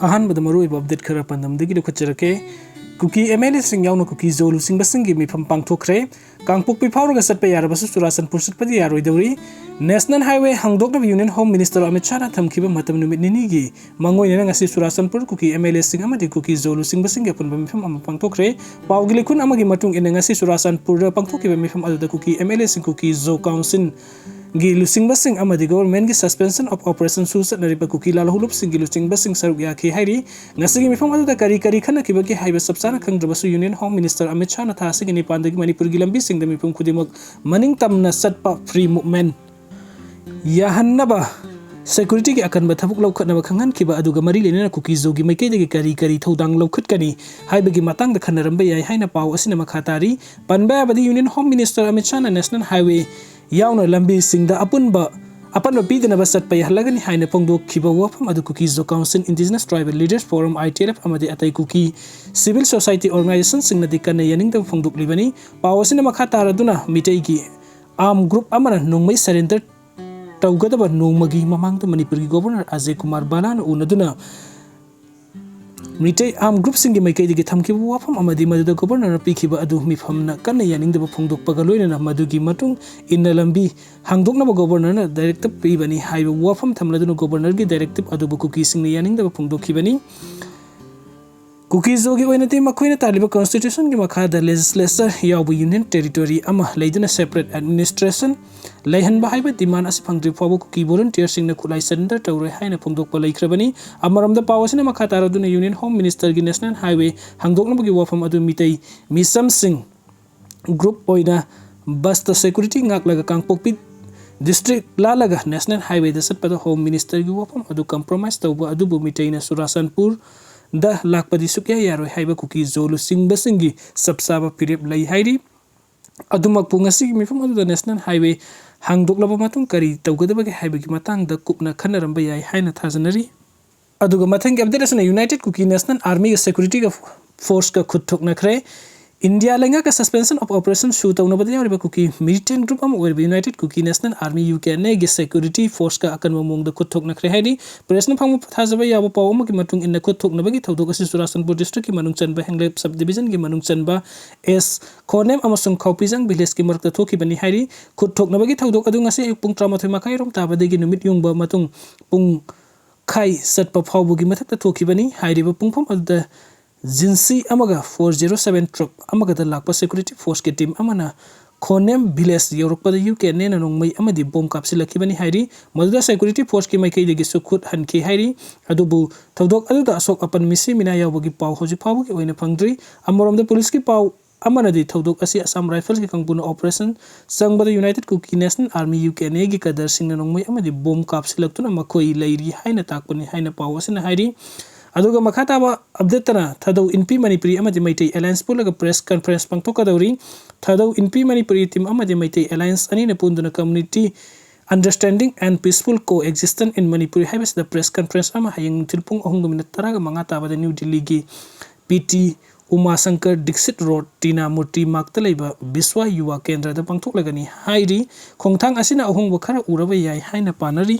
अहानबद मरुइब update खरा पंदमदगी दुखचरके cookie MLA सिंग यावनो कुकी जोलु सिंग बसिंगी मिफम पांगथोखरे कांगपोक पिफावरगा सटपे यारबसु चुराचनपुर सटपदि यारोइदौरी नेशनल हाईवे हांगदोकनब union home minister Amit Shah थमखिबा मतम नुमित निनीगी मंगोइना ngasi चुराचनपुर कुकी एमएलए सिंग अमदि कुकी जोलु सिंग बसिंग अपुनबा मिफम अमा पांगथोखरे पावगी लिखुन अमगी मतुंग इना ngasi चुराचनपुर पांगथोखिबा मिफम अदुदा कुकी एमएलए सिंग कुकी जो काउंसिल गी लुसिंग बसिंग अमदि गवर्नमेंट की सस्पेंशन ऑफ ऑपरेशन सुसत नरिबा कुकी लालहुलुप सिंग लुसिंग बसिंग सरुक याखि हाइरी ngasi मिफम अदुदा करी खनखिबा की हाइबा सबसाना खंगद्रबसु union home minister Amit Shah ना थासिग निपानदगी मणिपुर की लंबी सिंग मिफम खुदिमक मनिंग तमना सटपा फ्री मूवमेंट याहन्नबा सिक्योरिटी के अकनबा थबुक लौखतनबा खंगनखिबा अदुगा मरी लेना कुकी जोगी मैकेदगी करी थौदांग लौखतकनी हाइबगी मतंग खनरंबा याय हाइना पाव असिना मखातारी पनबा बदी union home minister Amit Shah ना नेशनल हाईवे यावना लंबी सिंगदा अपन पीदनबा सटपा याहलगनी हाइना फोंदोखिबा वफम अदु cookie Zo council indigenous tribal leaders forum ITLF अमदि अतै कुकी सिविल सोसाइटी ऑर्गेनाइजेशन सिंगनदि कन्ना यानिंगदा फोंदोकलिबनी पाव असिना मखातारदुना मिटेगी आर्म ग्रुप अमना नोंमै सरेंडर तौगदबा नोंमगी ममांगदा मणिपुर गवर्नर अजय कुमार बालान उनदुना मिटे आर्म ग्रुप सिंगी मैकेदगी थमखिबा वाफम अमदि मदुदा गवर्नर पीखिबा अदु मिफमना कन्ना यानिंगदबा फोंदोकपगा लोइना मदुगी मतुंग इन्ना लंबी हांगदोकनबा गवर्नर डायरेक्टिव पीबनी हाइबा वाफम थमलदुना गवर्नर की डायरेक्टिव अदुबा कुकी सिंगना यानिंगदबा फोंदोखिबनी कुकी जोगी ओइनति मखोइना तालिबा कॉन्स्टिट्यूशन की मखादा लेजिस्लेचर यावबु यूनियन टेरिटोरी अमा लेदुना सेपरेट एडमिनिस्ट्रेशन लेहनबा हाइबा डिमांड असि फंगद्रि फावबु कुकी वॉलंटियर सिंगना खुलाई सरेंडर तौरे हाइना फोंदोकपा लैख्रबनी अमरमदा पावसिना मखातारदुना यूनियन होम मिनिस्टर की नेशनल हाईवे हांगदोकनबगी वाफम अदु मितै मिसम सिंह ग्रुप ओइना बस द सिक्योरिटी ngakलागा कांगपोकपि डिस्ट्रिक्ट लालगा नेशनल हाईवे द सटपदा होम मिनिस्टर की वाफम अदु कंप्रोमाइज तौबा अदुबु मितैना चुराचनपुर द लाकपदी सुक्या यारोय हाइबा कुकी जोलु सिंग बसिंगी सबसाबा फिरेप लै हाइरी अदुमक पुंगसी मिफम अदुदा नेशनल हाईवे हांगदोकलबा मतुंग करी तौगदबगे हाइबगी मतंग द कुपना खनरंबा याय हाइना थाजनरी अदुगा मथंग अपडेट असना यूनाइटेड कुकी नेशनल आर्मी का सिक्योरिटी का फोर्स का खुदथोकनखरे इंडिया लेंगा का सस्पेंशन ऑफ ऑपरेशन शू तौनबदा यारिबा कुकी मिलिटेंट ग्रुप अम ओइबा यूनाइटेड कुकी नेशनल आर्मी यूकेने की सिक्योरिटी फोर्स का अकन मोंग द खुदथोकनखरे हाइदी प्रेसना फंग थाजबा याबा पाव की मतुंग इन खुदथोकनबगी थौदोक असि चुराचनपुर डिस्ट्रिक्ट की मनुंग चनबा हेंगलेप सब डिवीजन की मनुंग चनबा एस खोनेम अमसुंग खौपिजंग विलेज की मरकता थोखिबनी हाइदी खुदथोकनबगी थौदोक अदु ngasi पुंग 13 मखाइ रोम ताबदगी नुमित युंगबा मतुंग पुंग खाई सटपा फावबुगी मथकता थोखिबनी हाइरिबा पुंगफम अदुदा जिंसी अमगा 407 truck अमगा the Lakpa security force के टीम अमना खोनेम विलेज योरकपद यूके नेना नोंमै अमदि बोम कापसिलखिबनी हाइरी मदुदा सिक्योरिटी फोर्स की मैकेदगी सुखुद हनखि हाइरी अदुबु थौदोक अदुदा अशोक अपन मिसी मिना यावबगी पाव होजि फावबगी ओइना फंगद्रि अमरोमदा पुलिस की पाव अमनदि थौदोक असि असम राइफल्स की कंपुना ऑपरेशन संगबद यूनाइटेड कुकी नेशनल आर्मी यूकेने की कदर सिंगना नोंमै अमदि बोम कापसिलक्तुना मखोइ लैरी हाइना ताकपनि हाइना पाव असना हाइरी अदुगा मखाताबा अपडेट तना थदौ इनपी मणिपुरी अमदि मैतै अलायंस पुलगा प्रेस कॉन्फ्रेंस पांगथोकदौरी थदौ इनपी मणिपुरी टीम अमदि मैतै अलायंस अनिना पुंदुना community understanding and peaceful coexistence in Manipuri हाइबस द प्रेस कॉन्फ्रेंस अमा हयंग थिलपुंग 3:10 ताबदा न्यू दिल्ली की पीटी उमाशंकर दीक्षित रोड टीना मूर्ति मार्गता लेबा विश्व युवा केंद्र द पांगथोकलगनी हाइरी खोंथांग असिना अहोंग खरा उरबा याय हाइना पानरी।